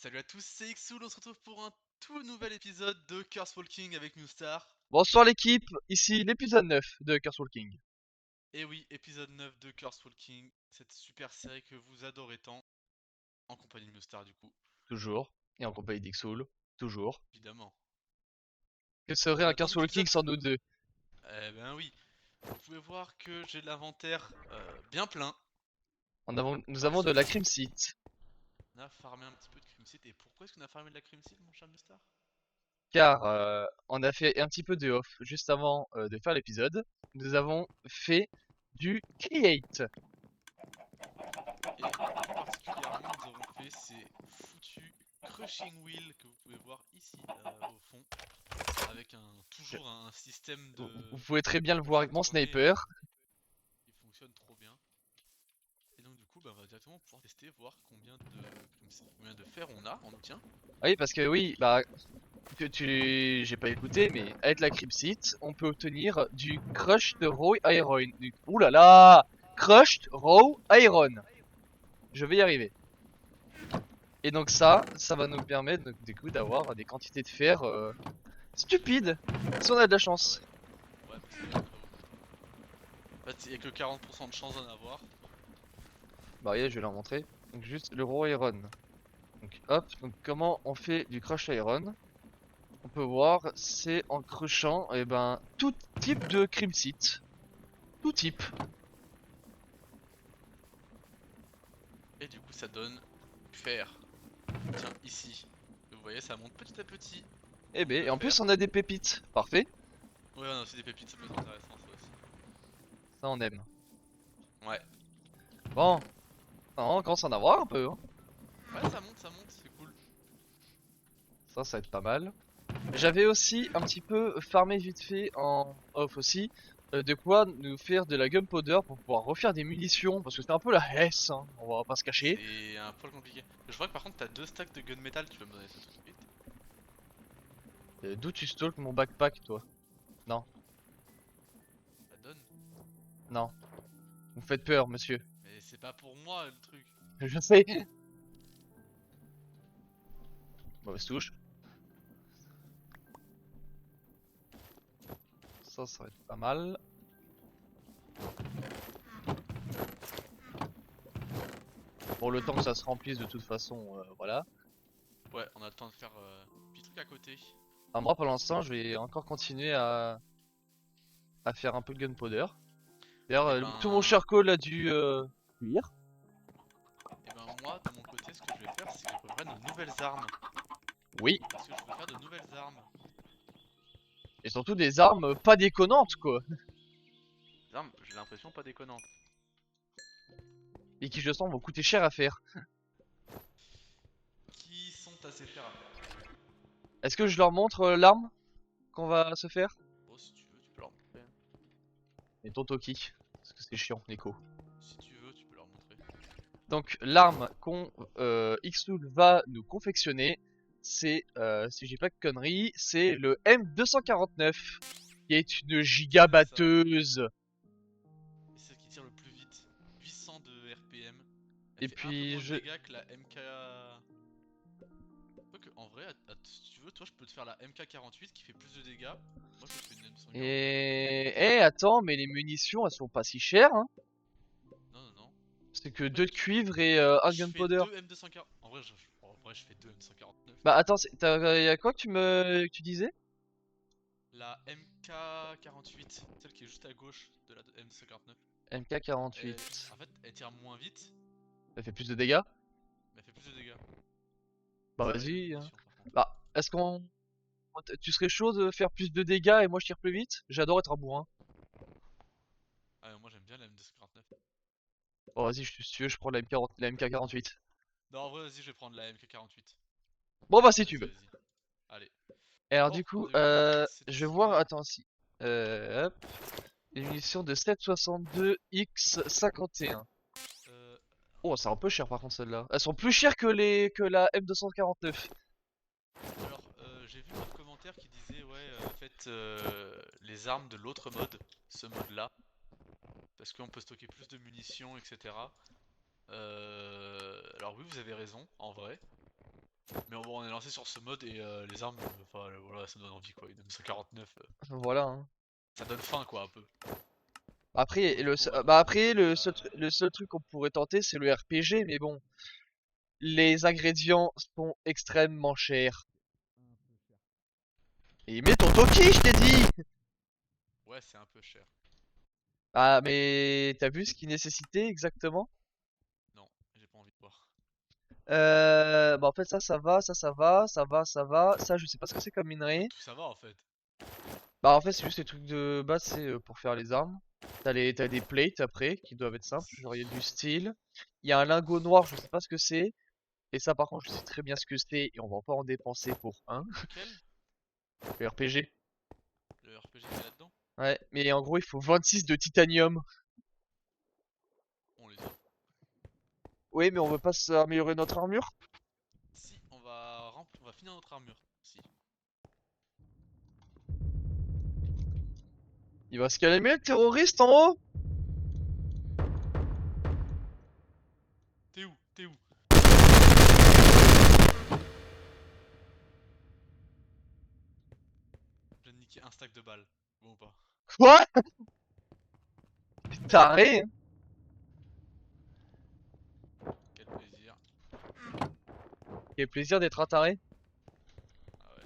Salut à tous, c'est Xul, on se retrouve pour un tout nouvel épisode de Curse Walking avec Newstar. Bonsoir l'équipe, ici l'épisode 9 de Curse Walking. Et oui, épisode 9 de Curse Walking, cette super série que vous adorez tant, en compagnie de Newstar du coup, Toujours, et en compagnie d'Ixoul, toujours. évidemment. Que serait un Dans Curse cet Walking épisode, sans nous deux? eh ben oui, vous pouvez voir que j'ai l'inventaire bien plein. Nous Alors avons de la j'imagine Crimsite, qu'on a farmé un petit peu de Crimseed. Et pourquoi est-ce qu'on a farmé de la Crimseed mon cher Newstar? car on a fait un petit peu de off juste avant de faire l'épisode. Nous avons fait du Create. Et plus particulièrement, nous avons fait ces foutus Crushing Wheel que vous pouvez voir ici au fond. Avec toujours un système Vous de pouvez très bien le voir avec mon tractorer sniper. qui fonctionne trop bien. Et donc du coup bah, on va directement pouvoir tester, voir combien de fer on a, on obtient. Oui, parce que oui, bah, j'ai pas écouté, mais avec la Crimsite, on peut obtenir du Crushed Raw Iron. Ouh là là! Crushed Raw Iron. Je vais y arriver. Et donc ça va nous permettre donc, du coup d'avoir des quantités de fer stupides si on a de la Ah chance. ouais, ouais parce qu'il y en a pas beaucoup. En fait il y a que 40% de chance d'en avoir. Bah yeah, je vais leur montrer. Donc juste le raw iron. Donc hop, donc comment on fait du crush iron? On peut voir, c'est en crushant et ben tout type de crimsite. Tout type. Et du coup ça donne du fer. Tiens ici. Et vous voyez ça monte petit à petit Et en nombre ben, de et en plus fer. on a des pépites. Parfait. Ouais on a aussi des pépites, ça peut être intéressant ça aussi. Ça on aime. Ouais. Bon, on commence à en avoir un peu, hein. Ouais ça monte, c'est cool. Ça va être pas mal. J'avais aussi un petit peu farmé vite fait en off aussi, de quoi nous faire de la gunpowder pour pouvoir refaire des munitions, parce que c'était un peu la hesse, hein, on va pas se cacher. C'est un poil compliqué. Je vois que par contre t'as deux stacks de gunmetal, tu peux me donner ça tout de suite? D'où tu stalk mon backpack, toi? Non, Ça donne. non, vous me faites peur, monsieur. Mais c'est pas pour moi le truc. Je sais. Mauvaise touche. Ça va être pas mal. Pour le temps que ça se remplisse de toute façon, voilà. Ouais, on a le temps de faire petit truc à côté. Enfin, moi, pour l'instant, je vais encore continuer à faire un peu de gunpowder. D'ailleurs, Et tout mon ben, charcoal a dû cuire. et ben moi de mon côté, ce que je vais faire, c'est que je préparer nos nouvelles armes. Oui, Parce que je veux faire de nouvelles armes. et surtout des armes pas déconnantes, quoi. Des armes, j'ai l'impression pas déconnantes. Et qui, je sens, vont coûter cher à faire. Qui sont assez faire à faire. Est-ce que je leur montre l'arme qu'on va se faire? Oh, si tu veux, tu peux leur montrer. Et ton Toki, parce que c'est chiant, Nico. Si tu veux, tu peux leur montrer. Donc l'arme qu'on Xtool va nous confectionner, c'est, si j'ai pas de conneries, c'est le M249, qui est une giga C'est ça. batteuse. Et c'est celle qui tire le plus vite. 800 de RPM. Elle Et fait un peu puis moins de je... dégâts que la MK. Quoique, en vrai, si tu veux, toi je peux te faire la MK48 qui fait plus de dégâts. Moi je te fais une M149. Et... Eh, attends, mais les munitions, elles sont pas si chères, hein. Non, non, non. C'est que En fait, deux de cuivre et un je fais gunpowder. deux M240. En vrai, je fais deux M149. Bah attends, y a quoi que tu disais? La MK48, celle qui est juste à gauche de la M249. MK48. En fait, elle tire moins vite, Ça fait plus de dégâts? mais elle fait plus de dégâts. Bah Ça et la vas-y, hein. munition par contre. Bah, est-ce qu'on... Tu serais chaud de faire plus de dégâts et moi je tire plus vite? J'adore être un bourrin. Ah, moi j'aime bien la M249. Bon vas-y, si tu veux, je prends la MK48. Non, en vrai, vas-y, je vais prendre la MK48. Bon bah si tu Vas-y, veux. vas-y. Allez. Et alors Bon, du coup, du coup, je vais cette. voir, attends si... hop. Les munitions de 7,62 X51. Euh, Oh, c'est un peu cher par contre celle-là. Elles sont plus chères que la M249. alors, j'ai vu votre commentaire qui disait, ouais, faites les armes de l'autre mode, ce mode-là, parce qu'on peut stocker plus de munitions, etc. Alors oui, vous avez raison, en vrai. on est lancé sur ce mode et les armes, enfin voilà, ça me donne envie quoi. Une M149, Voilà, hein. ça donne faim quoi un peu. Après, Donc, du coup, on va bah dans après ce mode-là. le seul truc qu'on pourrait tenter, c'est le RPG, mais bon, les ingrédients sont extrêmement chers. Et mets ton Toki, je t'ai dit! Ouais, c'est un peu cher. Ah, mais t'as vu ce qu'il nécessitait exactement? Non, j'ai pas envie de voir. Bah en fait ça va, ça va, ça va, ça va. Ça, je sais pas ce que c'est comme Bah, minerai. tout ça va en fait. Bah en fait c'est juste les trucs de base, c'est pour faire les armes. T'as des plates après qui doivent être simples, genre il y a du steel. Il y a un lingot noir, je sais pas ce que c'est. Et ça par contre je sais très bien ce que c'est et on va pas en dépenser pour un. Lequel? Le RPG. Le RPG qui est là-dedans? Ouais, mais en gros il faut 26 de titanium. On les a. Oui, mais on veut pas améliorer notre armure. Si, on va finir notre armure. Si. Il va se calmer le terroriste en haut. T'es où? T'es où? Je viens de niquer un stack de balles. Bon ou pas? Quoi? T'es taré, hein. Quel plaisir. Quel plaisir d'être un taré. Ah ouais.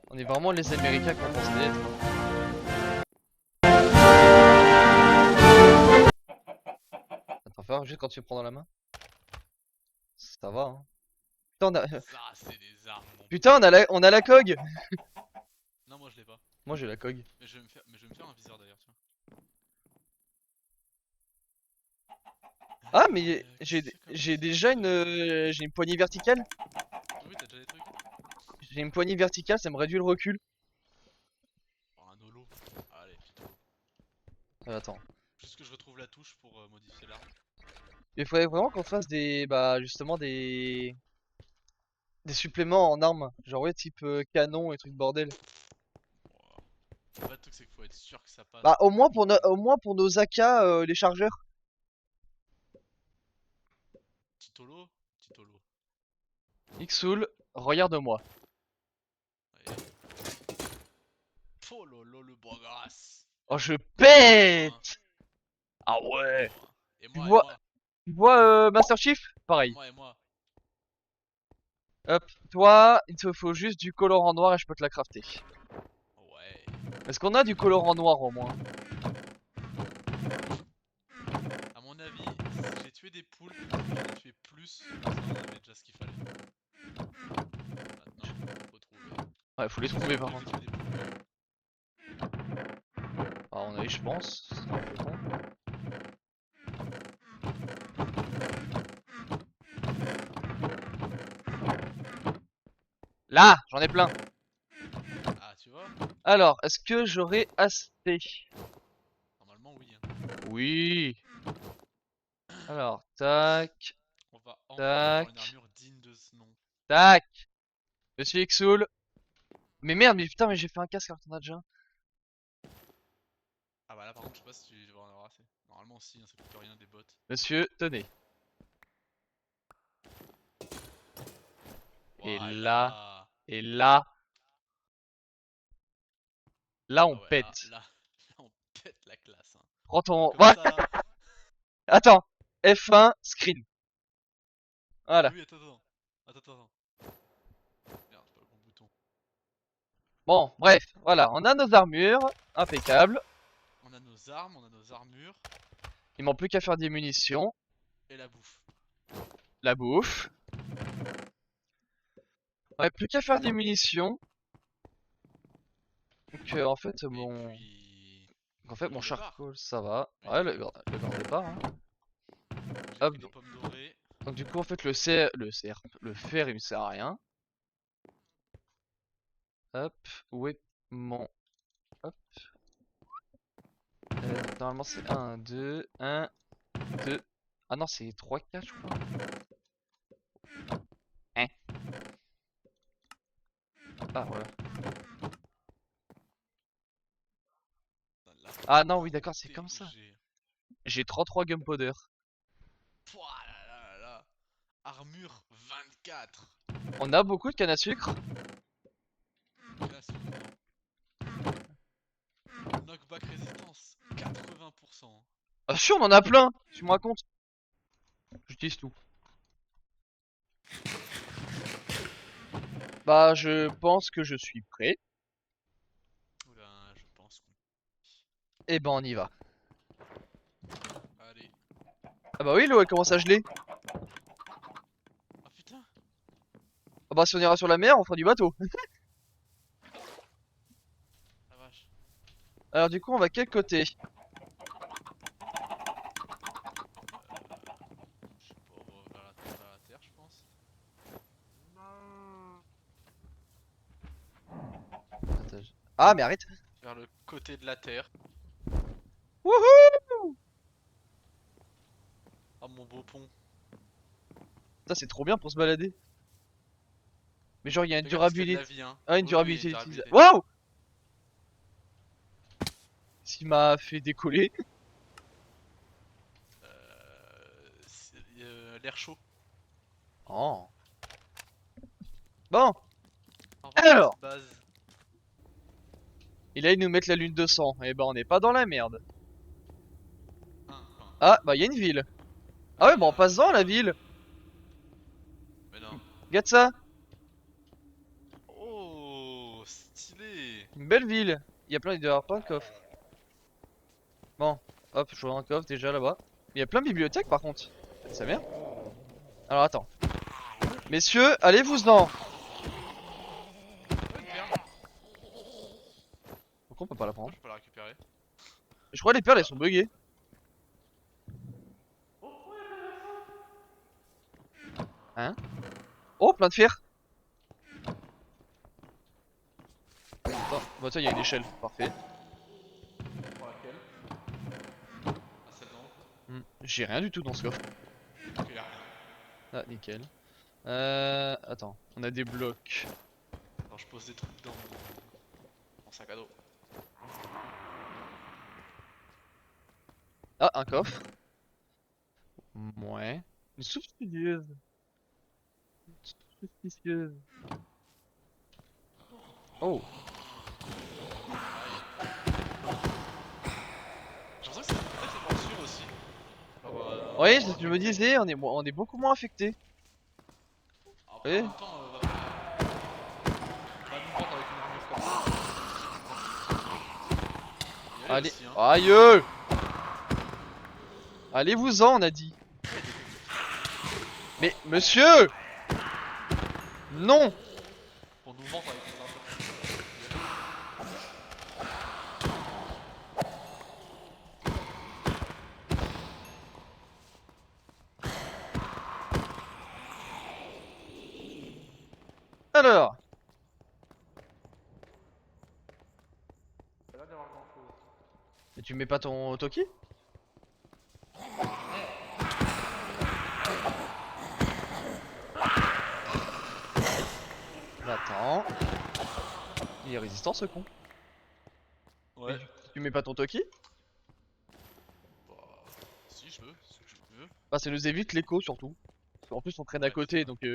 On est vraiment les Américains qu'on pense d'être. Attends, fais voir juste quand tu le prends dans la main. Ça va, hein. Putain, Ça, c'est des armes, mon Putain, pote. on a la cog. Non, moi je l'ai pas. Moi j'ai la cog. Mais je vais me faire un viseur d'ailleurs, tiens. Ah, mais Qu'est-ce qu'il y a comme j'ai viseur déjà j'ai une poignée verticale. Oui, t'as déjà des trucs. J'ai une poignée verticale, ça me réduit le recul. Oh, un holo. Allez, petit holo. Attends. Juste que je retrouve la touche pour modifier l'arme. Il faudrait vraiment qu'on fasse bah justement des suppléments en armes. Genre ouais, type canon et trucs bordel. Wow. En fait, le truc, c'est qu'il faut être sûr que ça passe. Bah au moins pour nos AK, les chargeurs. Petit holo. Petit holo. Ixoul, regarde-moi. Allez. Oh lolo, le bois grasse. Oh je Numéro 1. pète. Ah ouais. Numéro 1. Et Tu moi, et vois, moi. tu vois Master Chief? Pareil. Moi et moi. Hop, toi, il te faut juste du colorant noir et je peux te la crafter. Ouais. Est-ce qu'on a du colorant noir au moins? À mon avis, si j'ai tué des poules, j'en ai tué plus. Parce qu'on avait déjà ce qu'il fallait. Maintenant, faut trouver. Ouais, faut les Je suis trouver sûr par que j'ai contre. tué des poules. À mon avis, je pense. C'est un peu con. Là, j'en ai plein. Ah, tu vois? Alors, est-ce que j'aurai assez? Normalement, oui. Hein. Oui. Alors, tac, On va enfin avoir une tac, armure digne de ce nom. tac. Monsieur Ixoul. Mais merde, mais putain, mais j'ai fait un casque alors que t'en as déjà un. Ah bah là, par contre, je sais pas si tu vas en avoir assez. Normalement, si, hein, ça coûte rien des bottes. Monsieur, tenez. Et là, Voilà. et là, là on Ah ouais, là, pète. là, là, on pète la classe. Hein. Prends ton... Comme Ouais, ça, là. attends. F1, screen. Ah Voilà. oui, attends, attends. Attends, attends. Merde, c'est pas le bon bouton. Bon, bref, voilà. On a nos armures. Impeccable. On a nos armes, on a nos armures. Il manque plus qu'à faire des munitions. Et la bouffe. La bouffe. On a plus qu'à faire des munitions. Donc en fait Et mon puis... donc, en fait Le mon grand départ. charcoal ça va. Oui, Ouais très bien. le grand départ hein. J'ai Hop pris des pommes dorées. donc du coup en fait le fer il me sert à rien. Hop, où est mon hop. Normalement c'est 1 2 1 2. Ah non, c'est 3 4 je crois. Hein. Ah voilà. Putain, la Ah non, oui d'accord, c'est quantité comme que ça. j'ai. J'ai 33 gunpowder. Armure 24. On a beaucoup de canne à sucre. Classe. Knockback résistance 80%. Ah sûr, on en a plein. Tu me racontes. J'utilise tout. Bah, je pense que je suis prêt. Oula, je pense qu'on... Et ben, on y va. Allez. Ah bah oui, l'eau elle commence à geler. Ah putain. Ah bah si on ira sur la mer, on fera du bateau. La vache. Alors du coup, on va quel côté? Je sais pas, on va vers la terre, je pense. Attends, ah mais arrête. Vers le côté de la terre. Wouhou! Ah mon beau pont. Ça c'est trop bien pour se balader. Mais genre il y a une Fais gaffe parce qu'il y a de durabilité. la vie, hein. Ah, une Oui, oui, il y a une durabilité utilisable. durabilité. Waouh! Ce qui m'a fait décoller. L'air chaud. Oh. Bon, On va voir alors. cette base. Et là ils nous mettent la lune de sang. Et ben on n'est pas dans la merde. Enfin, Ah bah il y a une ville. Ah ouais, bah on passe dans la ville. mais non. Regarde ça. Oh, stylé. Une belle ville. Il y a plein, il doit y avoir plein de coffres. Bon, hop, je vois un coffre déjà là-bas. Il y a plein de bibliothèques par contre. C'est bien. Alors attends. Messieurs, allez-vous-en. Oh, une perle. Pourquoi on peut pas la Pourquoi prendre? je peux pas la récupérer? Je crois que les perles elles sont buggées. Hein? Oh, plein de fer. Attends, bah tiens, il y a une échelle. Parfait. Pour laquelle? Ah, celle d'en haut. J'ai rien du tout dans ce coffre. Ok, y'a rien. Ah, nickel. Attends, on a des blocs. Alors je pose des trucs dans mon sac à dos. Ah, un coffre. Ouais. Une soupe studieuse. Une soupe suspicieuse. Oh. J'ai l'impression que c'est peut-être les morsures aussi. Genre, Ouais, c'est ce que je me disais, on est beaucoup moins affecté. après en Ouais. même temps, va nous prendre avec une armure comme ça. Y aller Allez. aussi, hein. Aïe! Allez-vous-en, on a dit. Mais, monsieur! Non! Pour nous vendre avec une armure. Alors. Ça a l'air d'avoir grand chose. Et tu mets pas ton Toki? Bah, attends. Il est résistant ce con. Mais Ouais. tu mets pas ton Toki? Bah, si je veux, c'est ce que je veux. Bah, ça nous évite l'écho surtout. Parce qu'en plus, on traîne à Ouais, c'est côté vrai. donc.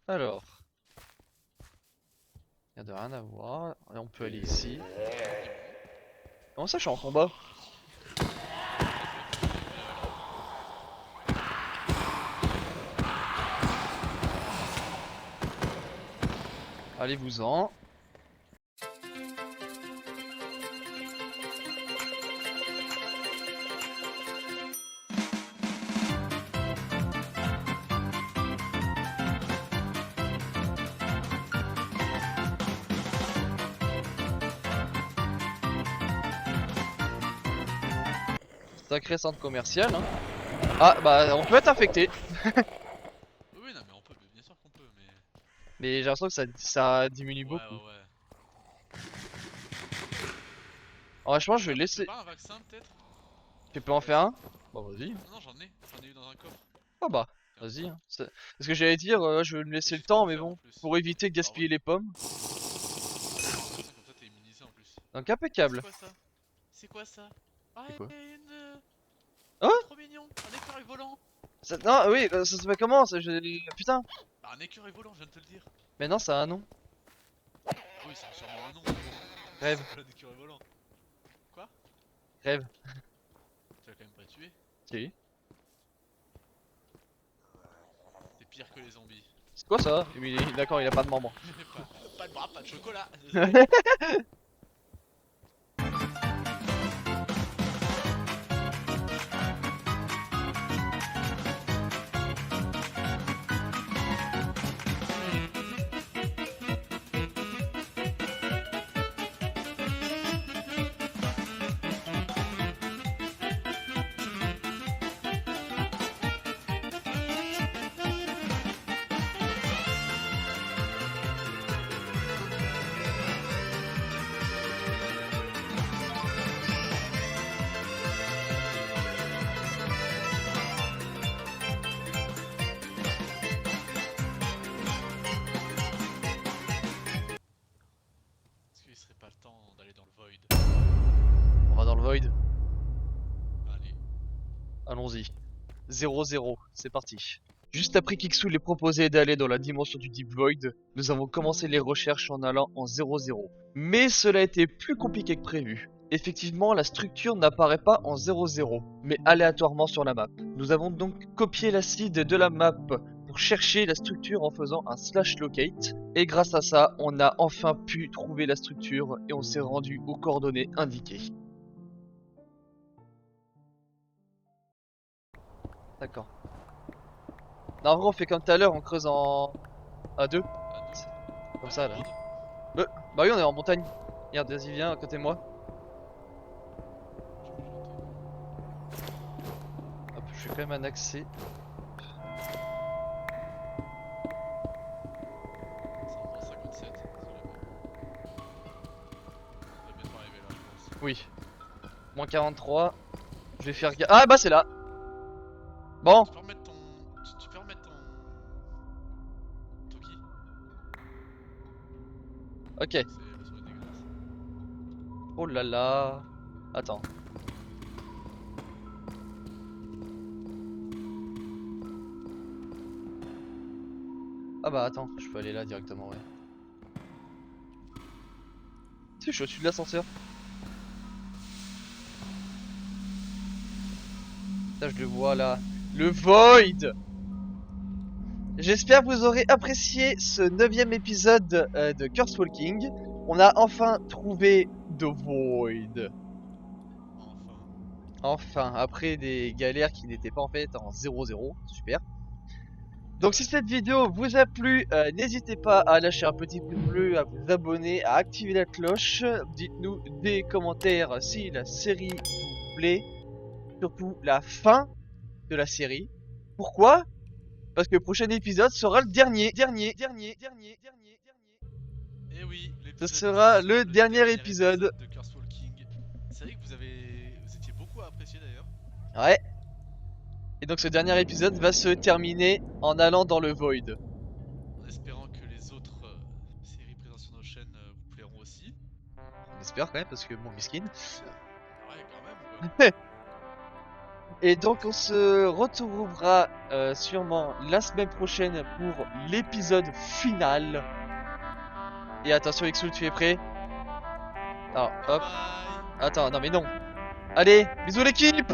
Alors. Y a de rien à voir. Et on peut aller ici. Comment ça, je suis en combat? Allez-vous-en. Sacré centre commercial, hein. Ah, bah, on peut être infecté. Oui, oui, non, mais on peut, bien sûr qu'on peut, mais. Mais j'ai l'impression que ça diminue Ouais, beaucoup. ouais, ouais. Franchement, je vais Tu laisser. veux pas un vaccin peut-être? Tu peux en faire un? Bah, vas-y. Non, non, j'en ai eu dans un coffre. Ah bah, Tiens. vas-y, hein. Parce que j'allais dire, je vais me Et laisser j'ai le de quoi temps, en mais faire en bon. plus. Pour éviter de Bah ouais. gaspiller les pommes. Comme ça t'es immunisé en plus. Donc, C'est impeccable. quoi ça? C'est quoi ça? Ah, C'est quoi? il y a une. Hein? Trop mignon! Un écureuil volant! Non, oui, ça s'appelle comment ça, putain. Bah, un écureuil volant, je viens de te le dire. Mais non, ça a un nom. Ah oui, ça a sûrement un nom. Rêve. Ça s'appelle un écureuil volant. Quoi? Rêve. Tu vas quand même pas tuer. Si. T'es pire que les zombies. C'est quoi ça? D'accord, il a pas de membre. Pas de bras, pas de chocolat. Est-ce qu'il serait pas le temps d'aller dans le void? On va dans le void. Allez. Allons-y. 0-0, c'est parti. Juste après qu'Ixu l'ait proposé d'aller dans la dimension du Deep Void, nous avons commencé les recherches en allant en 0-0. Mais cela a été plus compliqué que prévu. Effectivement, la structure n'apparaît pas en 0-0, mais aléatoirement sur la map. Nous avons donc copié l'acide de la map pour chercher la structure en faisant un /locate, et grâce à ça, on a enfin pu trouver la structure et on s'est rendu aux coordonnées indiquées. D'accord. Non, en vrai, on fait comme tout à l'heure, on creuse en à deux, À comme deux. ça là. Road. Bah oui, on est en montagne. Regarde, vas-y, viens à côté de moi. Hop, je fais quand même un accès. C'est en moins 57. On va bientôt arriver là, je pense. Oui. Moins 43. Je vais faire Ah bah c'est là. Bon, Tu peux remettre ton. Tu peux remettre ton. Toki? ok. C'est la souris dégueulasse. Oh là là. Attends. Ah bah attends, je peux aller là directement, ouais. Tu sais, je suis au-dessus de l'ascenseur. Là, je le vois là. Le Void. J'espère que vous aurez apprécié ce 9ème épisode de Curse Walking. On a enfin trouvé The Void. Enfin. Enfin, après des galères qui n'étaient pas en fait en 0-0. Super. Donc si cette vidéo vous a plu, n'hésitez pas à lâcher un petit pouce bleu, à vous abonner, à activer la cloche. Dites-nous des commentaires si la série vous plaît. Surtout la fin de la série. Pourquoi? Parce que le prochain épisode sera le dernier. Et oui, Ce l'épisode sera 10 le dernier épisode. de Curse Walking. C'est vrai que vous étiez beaucoup à apprécier d'ailleurs. Ouais. Et donc ce dernier épisode va se terminer en allant dans le Void. En espérant que les autres séries présentes sur nos chaînes vous plairont aussi. On espère quand même parce que bon miskin. Ouais, quand même quoi. Et donc on se retrouvera sûrement la semaine prochaine pour l'épisode final. Et attention Xul, tu es prêt? Alors Bye hop. bye. Attends, non mais non. Allez, bisous l'équipe!